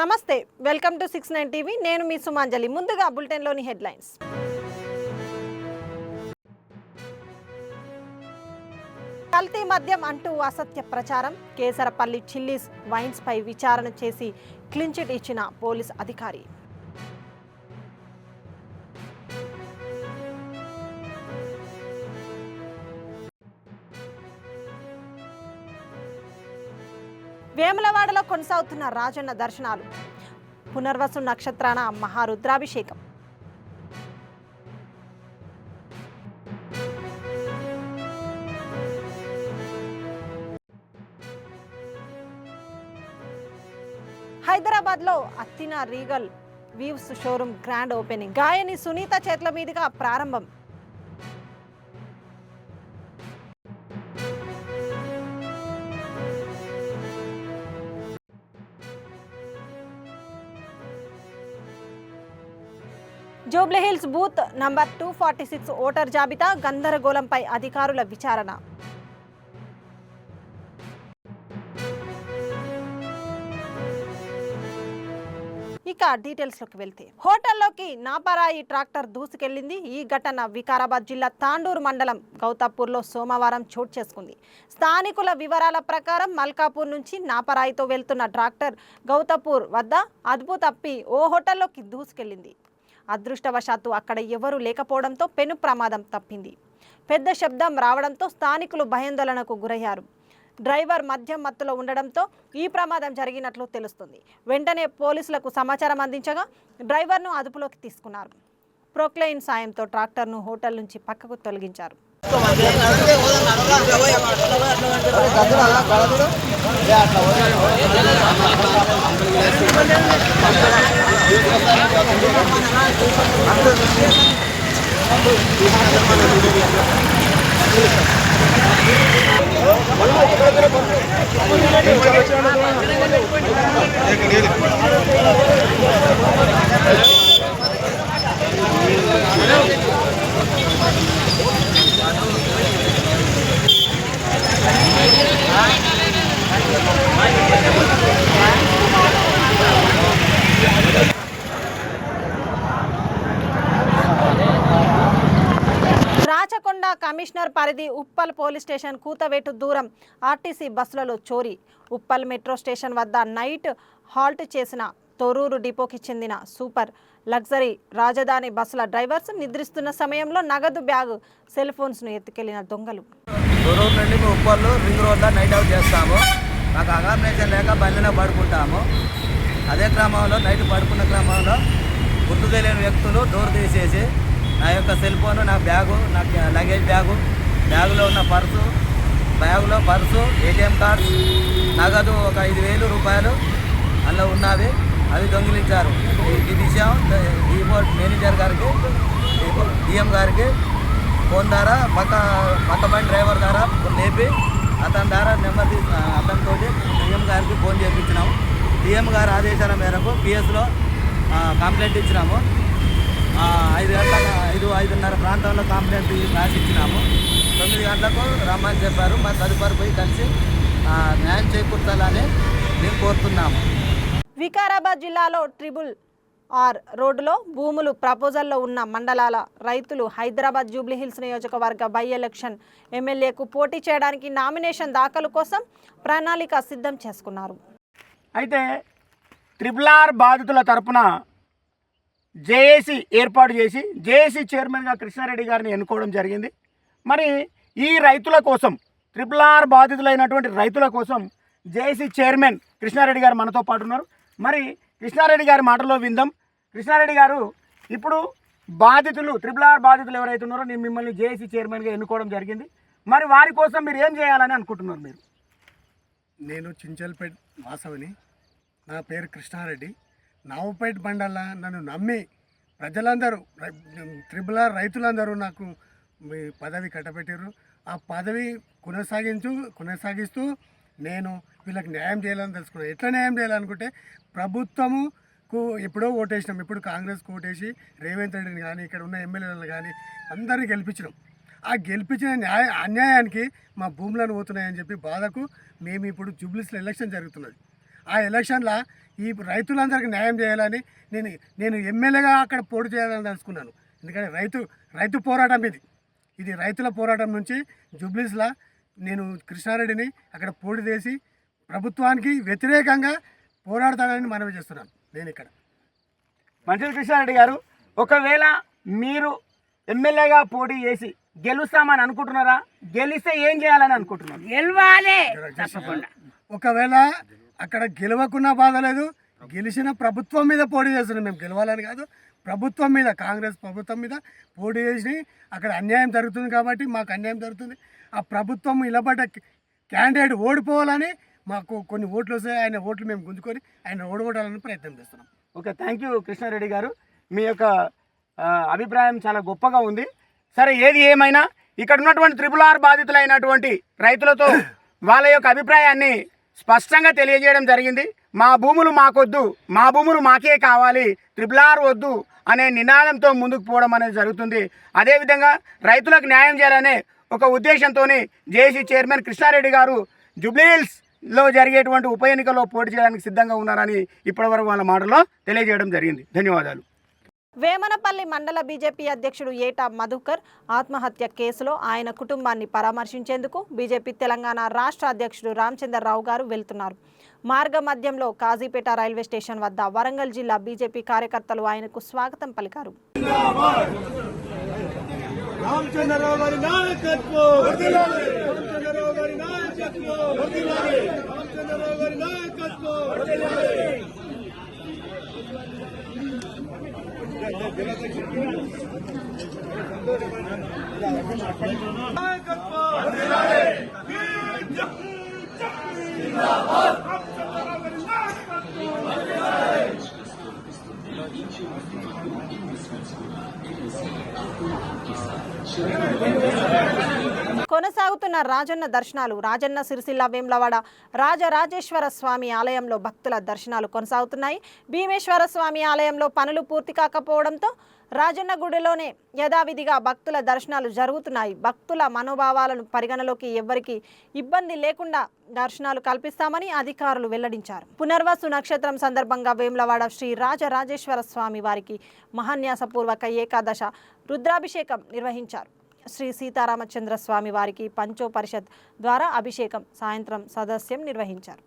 నమస్తే, welcome to 69 TV. నేను మీ సుమాంజలి. ముందుగా బులెటిన్లోని హెడ్లైన్స్. కల్తీ మద్యం అంటూ అసత్య ప్రచారం. కేసరపల్లి చిల్లీస్ వైన్స్ పై విచారణ చేసి క్లీన్ చిట్ ఇచ్చిన పోలీస్ అధికారి. వేములవాడలో కొనసాగుతున్న రాజన్న దర్శనాలు. పునర్వసు నక్షత్రాన మహారుద్రాభిషేకం. హైదరాబాద్లో అత్తిన Regal Weaves showroom grand opening. గాయని సునీత చేతుల మీదుగా ప్రారంభం. జూబ్లీహిల్స్ బూత్ నంబర్ 246 ఓటర్ జాబితా గందరగోళంపై అధికారుల విచారణ. ఇక డీటెయిల్స్లోకి వెళ్తే, హోటల్లోకి నాపరాయి ట్రాక్టర్ దూసుకెళ్లింది. ఈ ఘటన వికారాబాద్ జిల్లా తాండూరు మండలం గౌతాపూర్లో సోమవారం చోటు చేసుకుంది. స్థానికుల వివరాల ప్రకారం మల్కాపూర్ నుంచి నాపరాయితో వెళ్తున్న ట్రాక్టర్ గౌతాపూర్ వద్ద అదుపు తప్పి ఓ హోటల్లోకి దూసుకెళ్లింది. అదృష్టవశాత్తు అక్కడ ఎవరూ లేకపోవడంతో పెను ప్రమాదం తప్పింది. పెద్ద శబ్దం రావడంతో స్థానికులు భయాందోళనకు గురయ్యారు. డ్రైవర్ మద్యం మత్తులో ఉండడంతో ఈ ప్రమాదం జరిగినట్లు తెలుస్తుంది. వెంటనే పోలీసులకు సమాచారం అందించగా డ్రైవర్ను అదుపులోకి తీసుకున్నారు. ప్రొక్లైన్ సాయంతో ట్రాక్టర్ను హోటల్ నుంచి పక్కకు తొలగించారు. రాచకొండ కమిషనర్ పరిధి ఉప్పల్ పోలీస్ స్టేషన్ కూతవేటు దూరం ఆర్టీసీ బస్సులలో చోరీ. ఉప్పల్ మెట్రో స్టేషన్ వద్ద నైట్ హాల్ట్ చేసిన తొర్రూరు డిపోకి చెందిన సూపర్ లగ్జరీ రాజధాని బస్సుల డ్రైవర్స్ నిద్రిస్తున్న సమయంలో నగదు బ్యాగు సెల్ ఫోన్స్ను ఎత్తుకెళ్లిన దొంగలు. తొర్రూరు నుండి మేము ఉప్పల్ రింగ్ రోడ్లో నైట్ అవుట్ చేస్తాము. మాకు అకామిడేషన్ లేక బండిలో పడుకుంటాము. అదే క్రమంలో నైట్ పడుకున్న క్రమంలో గుర్తు తెలియని వ్యక్తులు డోర్ తీసేసి నా యొక్క సెల్ ఫోన్, నా బ్యాగు, నా లగేజ్ బ్యాగులో ఉన్న బ్యాగులో పర్సు, ఏటీఎం కార్డ్స్, నగదు ఒక 5,000 రూపాయలు అందులో ఉన్నవి, అవి దొంగిలించారు. ఈ విషయం డిపో మేనేజర్ గారికి, డిఎం గారికి ఫోన్ ద్వారా పక్క బండి డ్రైవర్ ద్వారా లేపి అతని ద్వారా నెంబర్ అతనితో డిఎం గారికి ఫోన్ చేయించినాము. డిఎం గారి ఆదేశాల మేరకు పిఎస్లో కంప్లైంట్ ఇచ్చినాము. 5:30 ప్రాంతంలో కంప్లైంట్ రాసి ఇచ్చినాము. 9 గంటలకు రమ్మని చెప్పారు. మా తదుపరి పోయి కలిసి న్యాయం చేకూర్చాలని మేము కోరుతున్నాము. వికారాబాద్ జిల్లాలో RRR రోడ్డులో భూములు ప్రపోజల్లో ఉన్న మండలాల రైతులు హైదరాబాద్ జూబ్లీహిల్స్ నియోజకవర్గ బై ఎలక్షన్ ఎమ్మెల్యేకు పోటీ చేయడానికి నామినేషన్ దాఖలు కోసం ప్రణాళిక సిద్ధం చేసుకున్నారు. అయితే RRR బాధితుల తరపున జేఏసీ ఏర్పాటు చేసి జేఏసీ చైర్మన్గా కృష్ణారెడ్డి గారిని ఎన్నుకోవడం జరిగింది. మరి ఈ రైతుల కోసం, RRR బాధితులైనటువంటి రైతుల కోసం జేఏసీ చైర్మన్ కృష్ణారెడ్డి గారు మనతో పాటు ఉన్నారు. మరి కృష్ణారెడ్డి గారి మాటలో విందాం. కృష్ణారెడ్డి గారు, ఇప్పుడు బాధితులు RRR బాధితులు ఎవరైతే ఉన్నారో నేను మిమ్మల్ని జేఏసీ చైర్మన్గా ఎన్నుకోవడం జరిగింది. మరి వారి కోసం మీరు ఏం చేయాలని అనుకుంటున్నారు? నేను చించల్పేట్ వాసవిని. నా పేరు కృష్ణారెడ్డి. నవపేట్ మండల నన్ను నమ్మి ప్రజలందరూ RRR రైతులందరూ నాకు పదవి కట్టబెట్టారు. ఆ పదవి కొనసాగిస్తూ నేను వీళ్ళకి న్యాయం చేయాలని తెలుసుకున్నాను. ఎట్లా న్యాయం చేయాలనుకుంటే, ప్రభుత్వముకు ఎప్పుడో ఓటేసినాం, ఇప్పుడు కాంగ్రెస్కి ఓటేసి రేవంత్ రెడ్డిని కానీ ఇక్కడ ఉన్న ఎమ్మెల్యేలను కానీ అందరినీ గెలిపించినాం. ఆ గెలిపించిన అన్యాయానికి మా భూములను పోతున్నాయని చెప్పి బాధకు మేము ఇప్పుడు జూబ్లీస్లో ఎలక్షన్ జరుగుతున్నది. ఆ ఎలక్షన్లో ఈ రైతులందరికీ న్యాయం చేయాలని నేను ఎమ్మెల్యేగా అక్కడ పోటీ చేయాలని తెలుసుకున్నాను. ఎందుకంటే రైతు పోరాటం ఇది రైతుల పోరాటం నుంచి జూబ్లీస్లా నేను కృష్ణారెడ్డిని అక్కడ పోటీ చేసి ప్రభుత్వానికి వ్యతిరేకంగా పోరాడతానని మనవి చేస్తున్నాను. నేను ఇక్కడ మంచిది కృష్ణారెడ్డి గారు, ఒకవేళ మీరు ఎమ్మెల్యేగా పోటీ చేసి గెలుస్తామని అనుకుంటున్నారా? గెలిస్తే ఏం చేయాలని అనుకుంటున్నారు? గెలవాలి తప్పకుండా. ఒకవేళ అక్కడ గెలవకున్నా బాధ లేదు, గెలిచిన ప్రభుత్వం మీద పోటీ చేస్తున్నాం. మేము గెలవాలని కాదు, ప్రభుత్వం మీద, కాంగ్రెస్ ప్రభుత్వం మీద పోటీ చేసి అక్కడ అన్యాయం జరుగుతుంది కాబట్టి మాకు అన్యాయం జరుగుతుంది. ఆ ప్రభుత్వం నిలబడ్డ క్యాండిడేట్ ఓడిపోవాలని మాకు కొన్ని ఓట్లు వస్తాయి, ఆయన ఓట్లు మేము గుంజుకొని ఆయన ఓడగొట్టాలని ప్రయత్నం చేస్తున్నాం. ఓకే, థ్యాంక్ యూ కృష్ణారెడ్డి గారు, మీ యొక్క అభిప్రాయం చాలా గొప్పగా ఉంది. సరే, ఏది ఏమైనా ఇక్కడ ఉన్నటువంటి RRR బాధితులైనటువంటి రైతులతో వాళ్ళ యొక్క అభిప్రాయాన్ని స్పష్టంగా తెలియజేయడం జరిగింది. మా భూములు మాకొద్దు, మా భూములు మాకే కావాలి, RRR వద్దు అనే నినాదంతో ముందుకు పోవడం అనేది జరుగుతుంది. అదేవిధంగా రైతులకు న్యాయం చేయాలనే ఒక ఉద్దేశంతో జేఏసీ చైర్మన్ కృష్ణారెడ్డి గారు జూబ్లీహిల్స్లో జరిగేటువంటి ఉప ఎన్నికల్లో పోటీ చేయడానికి సిద్ధంగా ఉన్నారని ఇప్పటివరకు వాళ్ళ మాటల్లో తెలియజేయడం జరిగింది. ధన్యవాదాలు. వేమనపల్లి మండల బీజేపీ అధ్యక్షుడు ఏటా మధుకర్ ఆత్మహత్య కేసులో ఆయన కుటుంబాన్ని పరామర్శించేందుకు బీజేపీ తెలంగాణ రాష్ట్ర అధ్యక్షుడు రామచంద్రరావు గారు వెళ్తున్నారు. మార్గ మధ్యంలో కాజీపేట రైల్వే స్టేషన్ వద్ద వరంగల్ జిల్లా బీజేపీ కార్యకర్తలు ఆయనకు స్వాగతం పలికారు. కొనసాగుతున్న రాజన్న దర్శనాలు. రాజన్న సిరిసిల్ల వేములవాడ రాజరాజేశ్వర స్వామి ఆలయంలో భక్తుల దర్శనాలు కొనసాగుతున్నాయి. భీమేశ్వర స్వామి ఆలయంలో పనులు పూర్తి కాకపోవడంతో రాజన్న గుడిలోనే యథావిధిగా భక్తుల దర్శనాలు జరుగుతున్నాయి. భక్తుల మనోభావాలను పరిగణలోకి ఎవ్వరికీ ఇబ్బంది లేకుండా దర్శనాలు కల్పిస్తామని అధికారులు వెల్లడించారు. పునర్వసు నక్షత్రం సందర్భంగా వేములవాడ శ్రీ రాజరాజేశ్వర స్వామి వారికి మహాన్యాసపూర్వక ఏకాదశ రుద్రాభిషేకం నిర్వహించారు. శ్రీ సీతారామచంద్ర స్వామి వారికి పంచోపరిషత్ ద్వారా అభిషేకం సాయంత్రం సదస్యం నిర్వహించారు.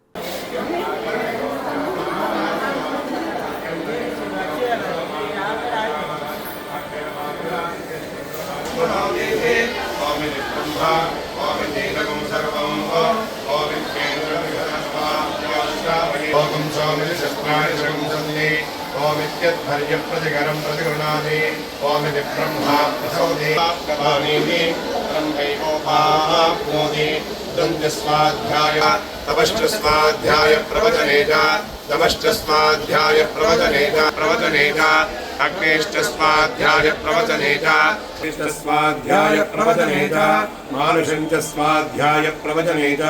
ओमित्यद्भर्यप्रतिकरं प्रतिगृह्णाति ओमिति ब्रह्मा प्रसौदे गवानीति ब्रह्मैवोपाप्नोति दन्तस्वाध्याय तपश्चस्वाध्याय प्रवचने च तपश्चस्वाध्याय प्रवचने च अग्नेश्चस्वाध्याय प्रवचने च कृष्णस्वाध्याय प्रवचने च मानुषं च स्वाध्याय प्रवचने च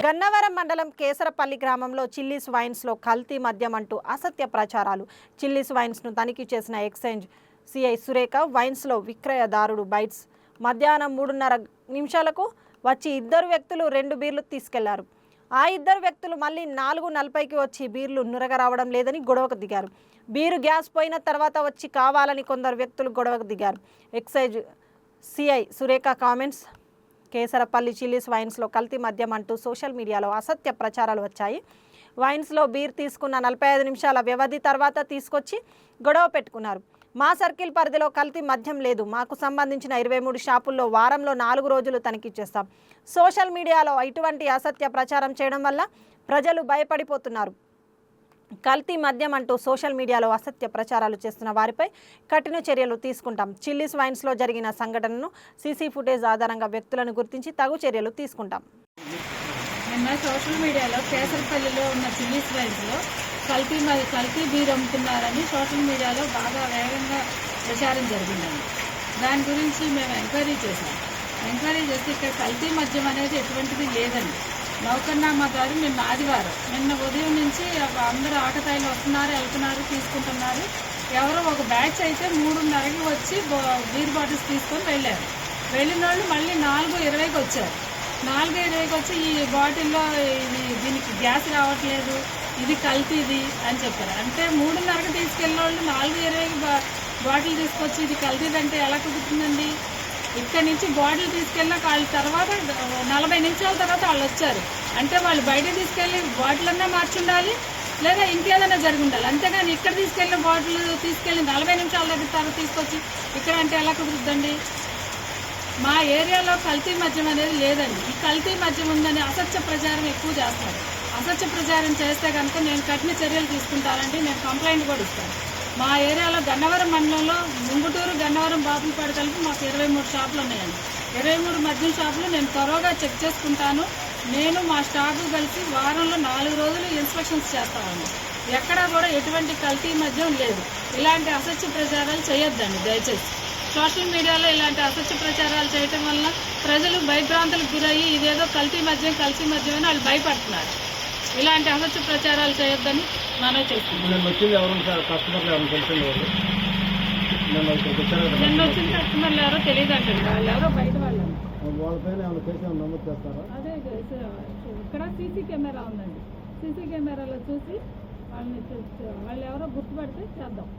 గన్నవరం మండలం కేసరపల్లి గ్రామంలో చిల్లీస్ వైన్స్లో కల్తీ మద్యం అంటూ అసత్య ప్రచారాలు. చిల్లీస్ వైన్స్ను తనిఖీ చేసిన ఎక్సైజ్ సిఐ సురేఖ వైన్స్లో విక్రయదారుడు బైట్స్ మధ్యాహ్నం 3:30 వచ్చి 2 వ్యక్తులు 2 బీర్లు తీసుకెళ్లారు. ఆ 2 వ్యక్తులు మళ్ళీ 4:40కి వచ్చి బీర్లు నురగ రావడం లేదని గొడవకు దిగారు. బీరు గ్యాస్ పోయిన తర్వాత వచ్చి కావాలని కొందరు వ్యక్తులు గొడవకు దిగారు. Excise CI Surekha comments. Kesarapalli Chillies వైన్స్లో కల్తీ మద్యం అంటూ సోషల్ మీడియాలో అసత్య ప్రచారాలు వచ్చాయి. వైన్స్లో బీర్ తీసుకున్న 45 నిమిషాల వ్యవధి తర్వాత తీసుకొచ్చి గొడవ పెట్టుకున్నారు. మా సర్కిల్ పరిధిలో కల్తీ మద్యం లేదు. మాకు సంబంధించిన 23 షాపుల్లో వారంలో 4 రోజులు తనిఖీ చేస్తాం. సోషల్ మీడియాలో ఇటువంటి అసత్య ప్రచారం చేయడం వల్ల ప్రజలు భయపడిపోతున్నారు. కల్తీ మద్యం అంటూ సోషల్ మీడియాలో అసత్య ప్రచారాలు చేస్తున్న వారిపై కఠిన చర్యలు తీసుకుంటాం. చిల్లీస్ వైన్స్లో జరిగిన సంఘటనను సీసీ ఫుటేజ్ ఆధారంగా వ్యక్తులను గుర్తించి తగు చర్యలు తీసుకుంటాం. నిన్న సోషల్ మీడియాలో కేసరపల్లిలో ఉన్న చిల్లీస్ వైన్స్లో కల్తీ బీర్ అమ్ముతున్నారని సోషల్ మీడియాలో బాగా వేగంగా ప్రచారం జరిగిందండి. దాని గురించి మేము ఎంక్వైరీ చేశాం. ఎంక్వైరీ చేస్తే ఇక్కడ కల్తీ మద్యం అనేది ఎటువంటిది లేదండి. నౌకర్నామా గారు నిన్న ఆదివారం నిన్న ఉదయం నుంచి అందరూ ఆటోతాయిలు వస్తున్నారు, వెళ్తున్నారు, తీసుకుంటున్నారు. ఎవరో ఒక బ్యాచ్ అయితే 3:30కి వచ్చి బీర్ బాటిల్స్ తీసుకొని వెళ్ళారు. వెళ్ళిన వాళ్ళు మళ్ళీ 4:20కి వచ్చారు. 4:20కి వచ్చి ఈ బాటిల్లో దీనికి గ్యాస్ రావట్లేదు, ఇది కల్తీది అని చెప్పారు. అంటే 3:30కి తీసుకెళ్ళిన వాళ్ళు 4:20కి బాటిల్ తీసుకొచ్చి ఇది కల్తీదంటే ఎలా కుదురుతుందండి? ఇక్కడి నుంచి బాటిల్ తీసుకెళ్ళిన వాళ్ళ తర్వాత 40 నిమిషాల తర్వాత వాళ్ళు వచ్చారు. అంటే వాళ్ళు బయట తీసుకెళ్ళి బాటిల్ అన్నా మార్చుండాలి, లేదా ఇంకేదైనా జరిగి ఉండాలి. అంతేగాని ఇక్కడ తీసుకెళ్ళిన బాటిల్ తీసుకెళ్ళి 40 నిమిషాల దగ్గర తర్వాత తీసుకొచ్చి ఇక్కడ అంటే ఎలా కుదురుతుందండి? మా ఏరియాలో కల్తీ మద్యం అనేది లేదండి. ఈ కల్తీ మద్యం ఉందని అసత్య ప్రచారం ఎక్కువ చేస్తారు. అసత్య ప్రచారం చేస్తే కనుక నేను కఠిన చర్యలు తీసుకుంటానండి. నేను కంప్లైంట్ కూడా ఇస్తాను. మా ఏరియాలో గన్నవరం మండలంలో ముంగుటూరు, గన్నవరం, బాపులపాడు కలిపి మాకు 23 షాపులు ఉన్నాయండి. 23 మద్యం షాపులు నేను త్వరగా చెక్ చేసుకుంటాను. నేను మా స్టాఫ్ కలిసి వారంలో 4 రోజులు ఇన్స్పెక్షన్స్ చేస్తామండి. ఎక్కడా కూడా ఎటువంటి కల్తీ మద్యం లేదు. ఇలాంటి అసత్య ప్రచారాలు చేయొద్దండి దయచేసి. సోషల్ మీడియాలో ఇలాంటి అసత్య ప్రచారాలు చేయటం వల్ల ప్రజలు భయభ్రాంతులకు గురయ్యి ఇదేదో కల్తీ మద్యం అని వాళ్ళు భయపడుతున్నారు. ఇలాంటి అసత్య ప్రచారాలు చేయొద్దని మనవి చేస్తున్నాను. నిన్న వచ్చిన కస్టమర్లు ఎవరో తెలియదండి. వాళ్ళు ఎవరో బయట వాళ్ళు. అదే ఇక్కడ సీసీ కెమెరా ఉందండి. సీసీ కెమెరాలో చూసి వాళ్ళు ఎవరో గుర్తుపడితే చేద్దాం.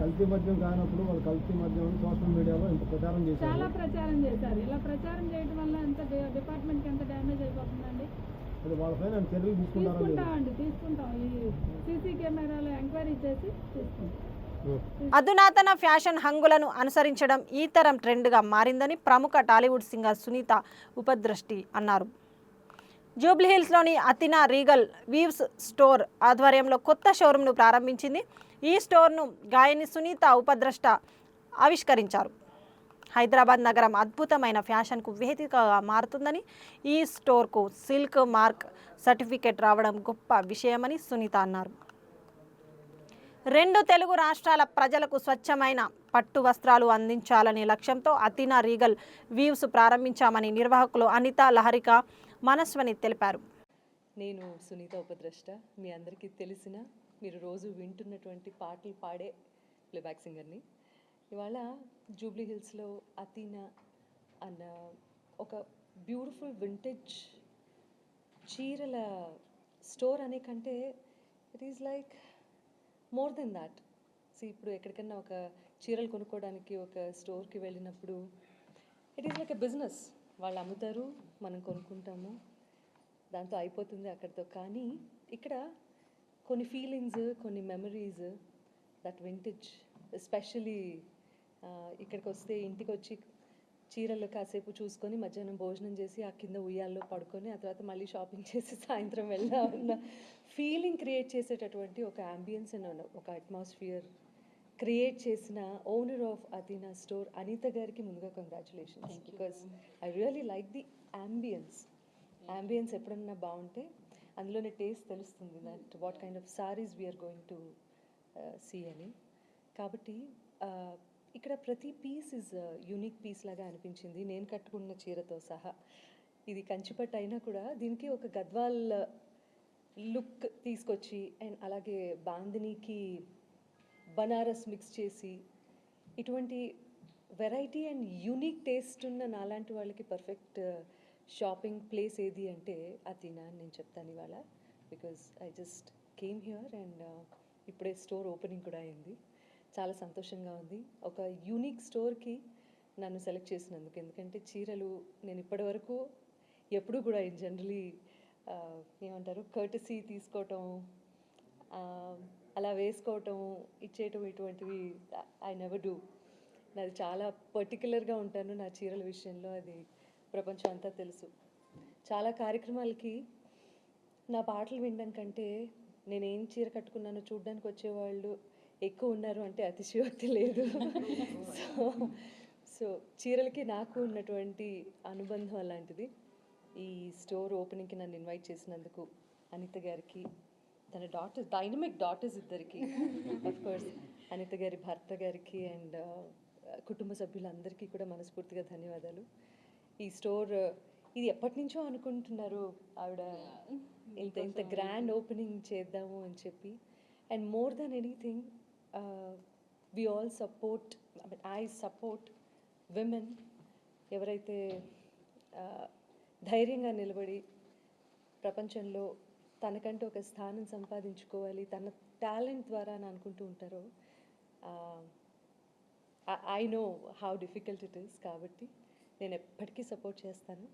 కల్తీ మద్యం కానప్పుడు వాళ్ళు కల్తీ మద్యం సోషల్ మీడియాలో ఇంత ప్రచారం చేశారు. చాలా ప్రచారం చేశారు. ఇలా ప్రచారం చేయడం వల్ల ఎంత డిపార్ట్మెంట్కి ఎంత డ్యామేజ్ అయిపోతుందండి. అది వాళ్ళపైన చర్యలు తీసుకుంటామండి. తీసుకుంటాం. ఈ సీసీ కెమెరాలో ఎంక్వైరీ చేసి తీసుకుంటాం. అధునాతన ఫ్యాషన్ హంగులను అనుసరించడం ఈ తరం ట్రెండ్గా మారిందని ప్రముఖ టాలీవుడ్ సింగర్ సునీత ఉపద్రష్టి అన్నారు. జూబ్లీహిల్స్లోని అతినా రీగల్ వీవ్స్ స్టోర్ ఆధ్వర్యంలో కొత్త షోరూంను ప్రారంభించింది. ఈ స్టోర్ను గాయని సునీత ఉపద్రష్ట ఆవిష్కరించారు. హైదరాబాద్ నగరం అద్భుతమైన ఫ్యాషన్కు వేదికగా మారుతుందని, ఈ స్టోర్కు సిల్క్ మార్క్ సర్టిఫికేట్ రావడం గొప్ప విషయమని సునీత అన్నారు. 2 తెలుగు రాష్ట్రాల ప్రజలకు స్వచ్ఛమైన పట్టు వస్త్రాలు అందించాలనే లక్ష్యంతో అతినా రీగల్ వీవ్స్ ప్రారంభించామని నిర్వాహకులు అనిత, లహరిక, మనస్వని తెలిపారు. నేను సునీత ఉపద్రష్ట. మీ అందరికీ తెలిసిన, మీరు రోజు వింటున్నటువంటి పాటలు పాడే ప్లేబ్యాక్ సింగర్ని. ఇవాళ జూబ్లీ హిల్స్లో అతీనా అన్న ఒక బ్యూటిఫుల్ వింటేజ్ చీరల స్టోర్ అనే కంటే it is like more than that. ఇప్పుడు ఎక్కడికన్నా ఒక చీరలు కొనుక్కోవడానికి ఒక స్టోర్కి వెళ్ళినప్పుడు it is like a business. వాళ్ళు అమ్ముతారు, మనం కొనుక్కుంటాము, దాంతో అయిపోతుంది అక్కడితో. కానీ ఇక్కడ కొన్ని ఫీలింగ్స్, కొన్ని మెమరీస్, దట్ వింటేజ్ ఎస్పెషలీ ఇక్కడికి వస్తే ఇంటికి వచ్చి చీరలు కాసేపు చూసుకొని మధ్యాహ్నం భోజనం చేసి ఆ కింద ఉయ్యాల్లో పడుకొని ఆ తర్వాత మళ్ళీ షాపింగ్ చేసి సాయంత్రం వెళ్దామన్న ఫీలింగ్ క్రియేట్ చేసేటటువంటి ఒక అంబియన్స్ అండ్ ఒక అట్మాస్ఫియర్ క్రియేట్ చేసిన owner of Athena store Anitha గారికి ముందుగా congratulations. Because I really like the ambience ఎప్పుడన్నా బాగుంటే అందులోనే టేస్ట్ తెలుస్తుంది, that what kind of saris we are going to see అని. కాబట్టి ఇక్కడ ప్రతి పీస్ ఇస్ యూనిక్ పీస్ లాగా అనిపించింది. నేను కట్టుకున్న చీరతో సహా ఇది కంచిపట్టు అయినా కూడా దీనికి ఒక గద్వాల్ లుక్ తీసుకొచ్చి అండ్ అలాగే బాందినీకి బనారస్ మిక్స్ చేసి ఇటువంటి వెరైటీ అండ్ యూనిక్ టేస్ట్ ఉన్న నాలాంటి వాళ్ళకి పర్ఫెక్ట్ షాపింగ్ ప్లేస్ ఏది అంటే అతీనా అని నేను చెప్తాను ఇవాళ. Because I just came here and ఇప్పుడే స్టోర్ ఓపెనింగ్ కూడా అయింది. చాలా సంతోషంగా ఉంది. ఒక యూనిక్ స్టోర్కి నన్ను సెలెక్ట్ చేసినందుకు. ఎందుకంటే చీరలు నేను ఇప్పటివరకు ఎప్పుడూ కూడా జనరలీ ఏమంటారు కర్టసీ తీసుకోవటం, అలా వేసుకోవటం, ఇచ్చేయటం ఇటువంటివి ఐ నెవర్ డూ. నాది చాలా పర్టికులర్గా ఉంటాను నా చీరల విషయంలో, అది ప్రపంచం అంతా తెలుసు. చాలా కార్యక్రమాలకి నా పాటలు వినడం కంటే నేనేం చీర కట్టుకున్నానో చూడ్డానికి వచ్చేవాళ్ళు ఎక్కువ ఉన్నారు అంటే అతిశయోక్తి లేదు. సో చీరలకి నాకు ఉన్నటువంటి అనుబంధం అలాంటిది. ఈ స్టోర్ ఓపెనింగ్కి నన్ను ఇన్వైట్ చేసినందుకు అనిత గారికి, తన డైనమిక్ డాటర్స్ ఇద్దరికి, కోర్స్ అనిత గారి భర్త గారికి అండ్ కుటుంబ సభ్యులందరికీ కూడా మనస్ఫూర్తిగా ధన్యవాదాలు. ఈ స్టోర్ ఇది ఎప్పటి నుంచో అనుకుంటున్నారు ఆవిడ, ఇంత గ్రాండ్ ఓపెనింగ్ చేద్దాము అని చెప్పి. And more than anything we all support, I support women ఎవరైతే ధైర్యంగా నిలబడి ప్రపంచంలో తనకంటూ ఒక స్థానం సంపాదించుకోవాలి తన టాలెంట్ ద్వారా అని అనుకుంటూ ఉంటారో. I know how difficult it is, కాబట్టి నేను ఎప్పటికీ సపోర్ట్ చేస్తాను.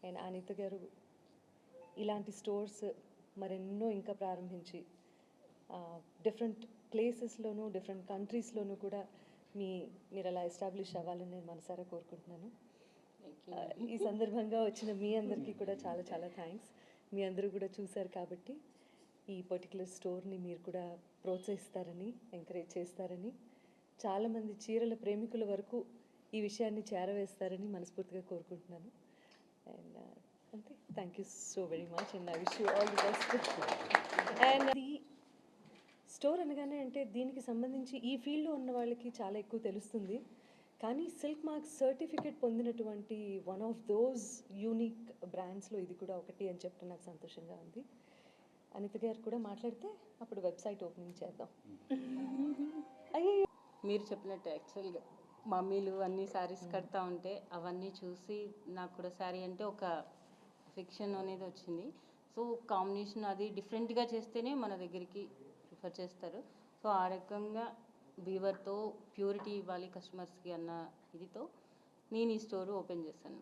అండ్ అనిత గారు ఇలాంటి స్టోర్స్ మరెన్నో ఇంకా ప్రారంభించి డిఫరెంట్ ప్లేసెస్లోనూ డిఫరెంట్ కంట్రీస్లోనూ కూడా మీరు అలా ఎస్టాబ్లిష్ అవ్వాలని నేను మనసారా కోరుకుంటున్నాను. ఈ సందర్భంగా వచ్చిన మీ అందరికీ కూడా చాలా చాలా థ్యాంక్స్. మీ అందరూ కూడా చూశారు కాబట్టి ఈ పర్టికులర్ స్టోర్ని మీరు కూడా ప్రోత్సహిస్తారని, ఎంకరేజ్ చేస్తారని, చాలామంది చీరల ప్రేమికుల వరకు ఈ విషయాన్ని చేరవేస్తారని మనస్ఫూర్తిగా కోరుకుంటున్నాను. అండ్ అంతే, thank you so very much and I wish you all the best. And ఈ స్టోర్ అనగానే అంటే దీనికి సంబంధించి ఈ ఫీల్డ్లో ఉన్న వాళ్ళకి చాలా ఎక్కువ తెలుస్తుంది, కానీ సిల్క్ మార్క్ సర్టిఫికేట్ పొందినటువంటి వన్ ఆఫ్ దోస్ యూనిక్ బ్రాండ్స్లో ఇది కూడా ఒకటి అని చెప్పడం నాకు సంతోషంగా ఉంది. అనిత గారు కూడా మాట్లాడితే అప్పుడు వెబ్సైట్ ఓపెనింగ్ చేద్దాం. అయ్యో, మీరు చెప్పినట్టు యాక్చువల్గా మమ్మీలు అన్ని శారీస్ కడతా ఉంటే అవన్నీ చూసి నాకు కూడా శారీ అంటే ఒక ఫిక్షన్ అనేది వచ్చింది. సో కాంబినేషన్ అది డిఫరెంట్గా చేస్తేనే మన దగ్గరికి ప్రిఫర్ చేస్తారు. సో ఆ రకంగా వీవర్తో ప్యూరిటీ ఇవ్వాలి కస్టమర్స్కి అన్న ఇదితో నేను ఈ స్టోర్ ఓపెన్ చేశాను.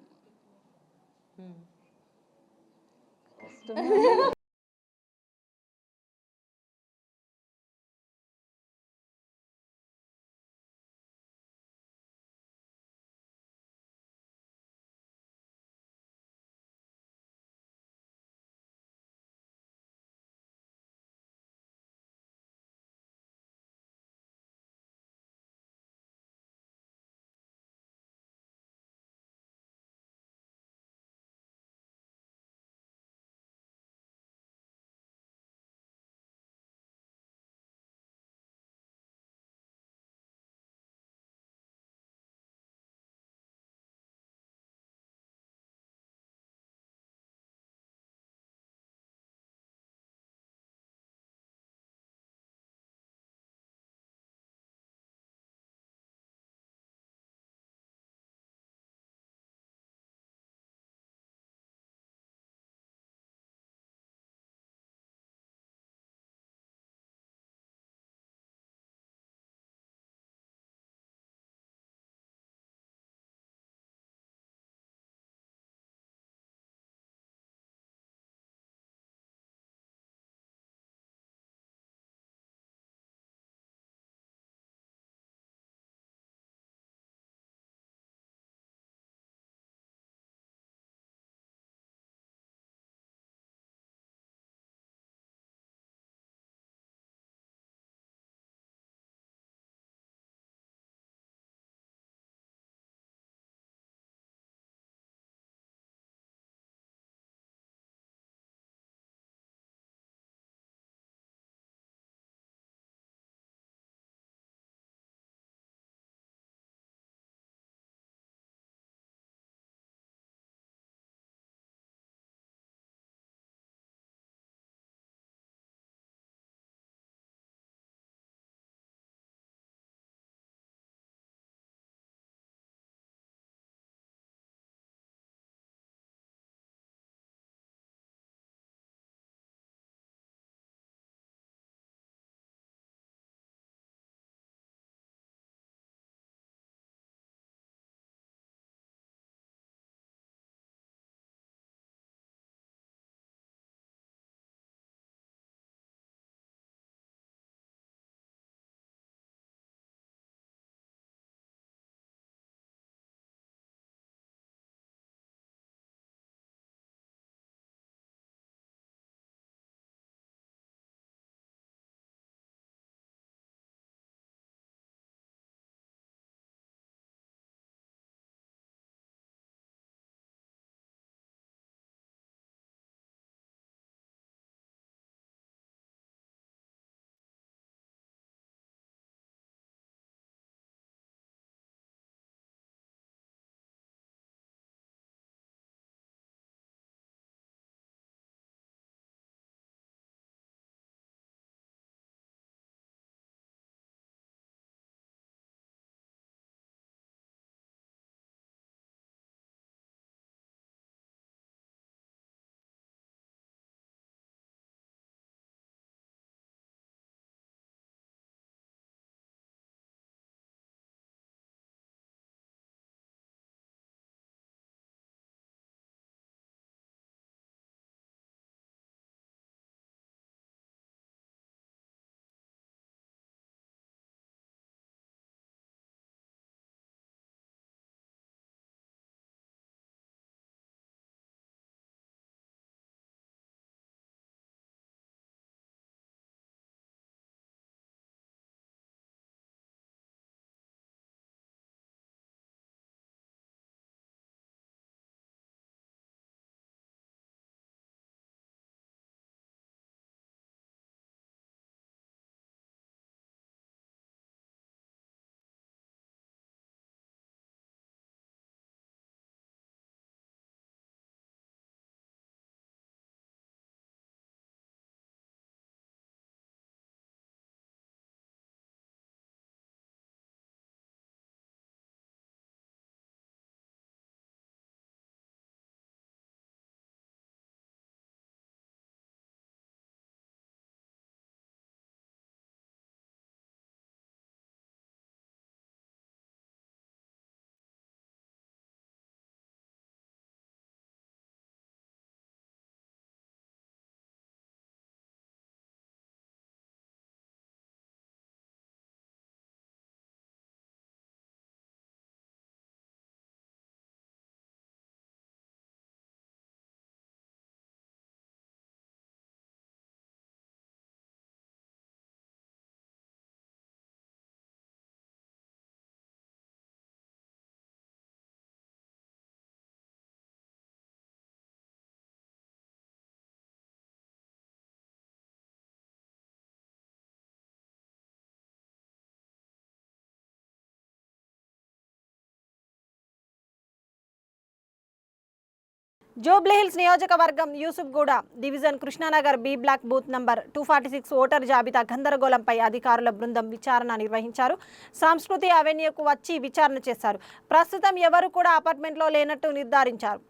జూబ్లీహిల్స్ నియోజకవర్గం Yousufguda division Krishnanagar B block booth number 246 voter జాబితా గందరగోళంపై అధికారుల బృందం విచారణ నిర్వహించారు. సంస్కృతి అవెన్యూకు వచ్చి విచారణ చేశారు. ప్రస్తుతం ఎవరు కూడా అపార్ట్మెంట్లో లేనట్టు నిర్ధారించారు.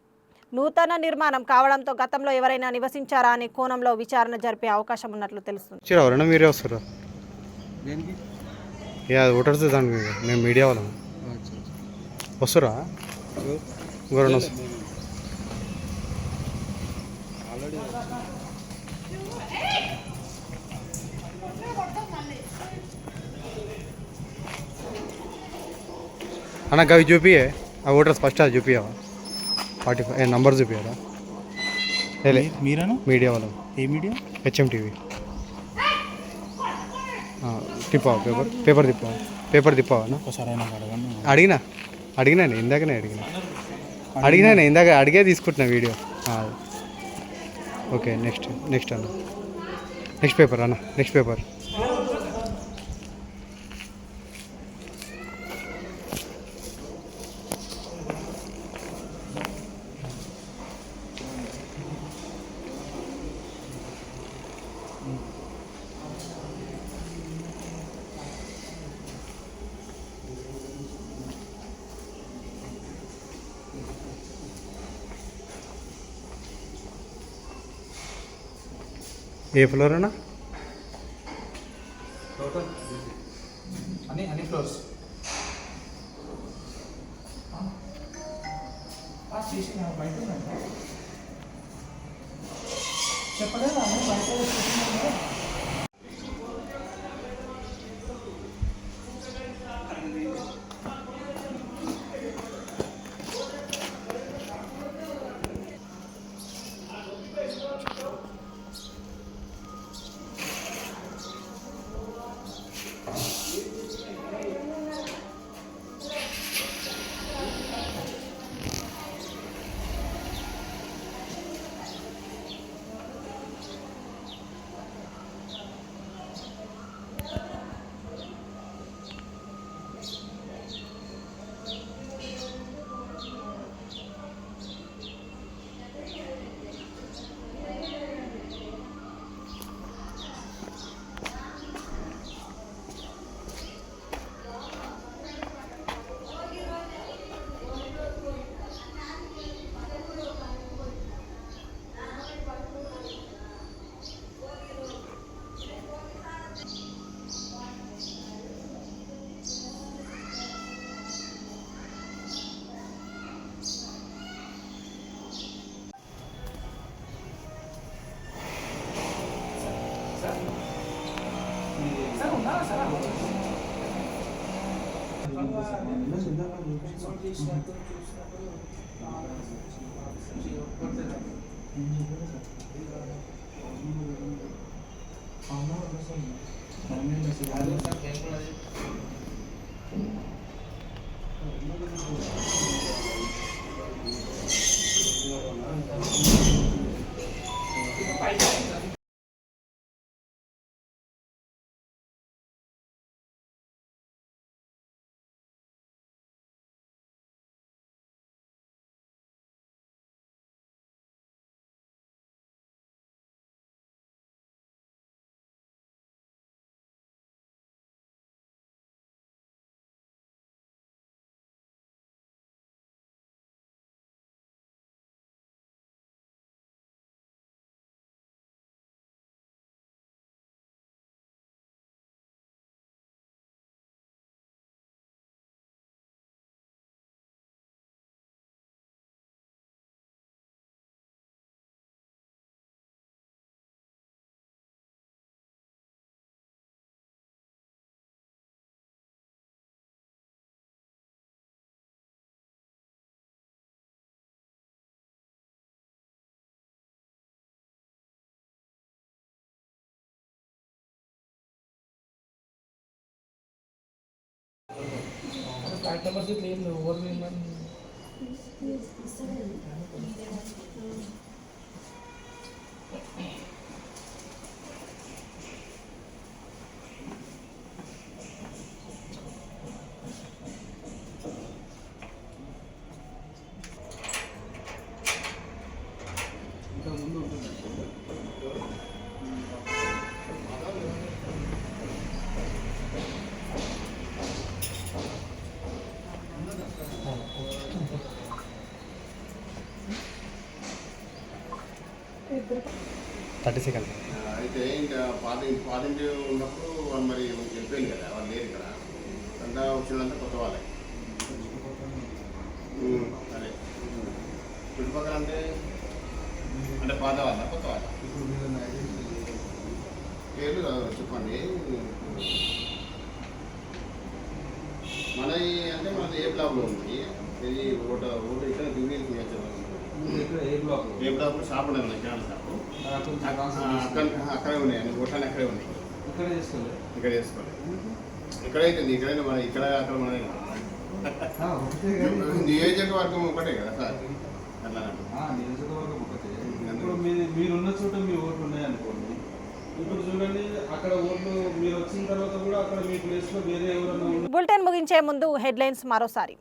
నూతన నిర్మాణం కావడంతో గతంలో ఎవరైనా నివసించారా అనే కోణంలో విచారణ జరిపే అవకాశం ఉన్నట్లు తెలుస్తుంది. మీరే వస్తారా? ఓటర్స్ దానికి మేము మీడియా వాళ్ళం వస్తురా ఇంకో అన్న అవి చూపియే ఆ ఓటర్స్ ఫస్ట్ అది చూపియావా 45 నంబర్ చూపియారా? మీరేనా మీడియా వాళ్ళం. ఏ మీడియా? HM TV. తిప్పావా పేపర్ తిప్పావా ఒకసారి అడిగినా ఇందాకనే అడిగినా ఇందాక అడిగే తీసుకుంటున్నా వీడియో. ఓకే నెక్స్ట్ అన్న నెక్స్ట్ పేపర్ అన్న నెక్స్ట్ పేపర్. ఏ ఫ్లోర్ అన్నా? అన్ని ఫ్లోర్స్ చెప్పలేదా ఫ్లాట్ నెంబర్స్ ఇట్లా ఏం లేవు. ఎవరు 30 సెకండ్స్. అయితే ఇంకా పాతింటి ఉన్నప్పుడు వాళ్ళు మరి వెళ్ళిపోయింది కదా, వాళ్ళు లేరు ఇక్కడ అంతా వచ్చినంతా కొత్త వాళ్ళే. అదే చుట్టుపక్కల అంటే పాత వాళ్ళ కొత్త వాళ్ళ పేర్లు చెప్పండి. మనది అంటే మనది ఏ బ్లాక్లో ఉంది? ఇది ఓటు ఇక్కడ దివ్యకి ఏ బ్లాక్లో షాప్ ఉన్నాయి, మన కిరాణా షాపు అక్కడే ఉన్నాయి, అన్ని ఓట్లని అక్కడే ఉన్నాయి. ఇక్కడ చేసుకోలేదు ఇక్కడైతే ఇక్కడైనా మన ఇక్కడ అక్కడ మన నియోజకవర్గం ఒకటే కదా సార్. అట్లా నియోజకవర్గం ఒకటే. ఇప్పుడు మీరున్న చోట మీ ఓట్లు ఉన్నాయనుకోండి, ఇప్పుడు చూడండి అక్కడ ఓట్లు మీరు వచ్చిన తర్వాత కూడా అక్కడ మీ ప్లేస్లో వేరే ఎవరన్నా. బులెటిన్ ముగించే ముందు హెడ్లైన్స్ మరోసారి.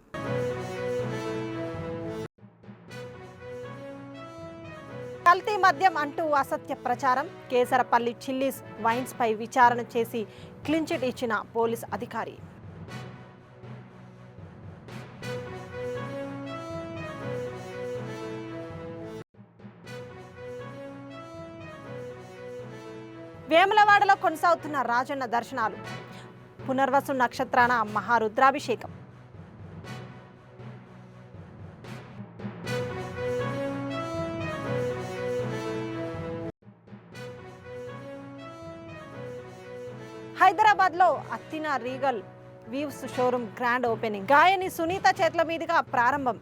కల్తీ మద్యం అంటూ అసత్య ప్రచారం. కేసరపల్లి చిల్లీస్ వైన్స్ పై విచారణ చేసి క్లీన్ చిట్ ఇచ్చిన పోలీస్ అధికారి. వేములవాడలో కొనసాగుతున్న రాజన్న దర్శనాలు. పునర్వసు నక్షత్రాన మహారుద్రాభిషేకం. హైదరాబాద్లో అత్తిన Regal Weaves showroom grand opening. గాయని సునీత చేతుల మీదుగా ప్రారంభం.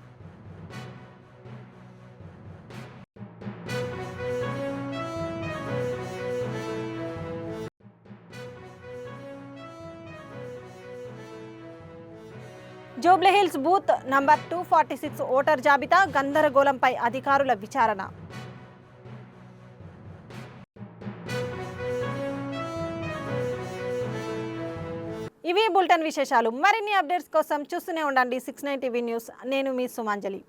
జూబ్లీహిల్స్ బూత్ నంబర్ 246 ఓటర్ జాబితా గందరగోళంపై అధికారుల విచారణ. ఇవి బులెటిన్ విశేషాలు. మరిన్ని అప్డేట్స్ కోసం చూస్తూనే ఉండండి 69 టీవీ న్యూస్. నేను మీ సుమాంజలి.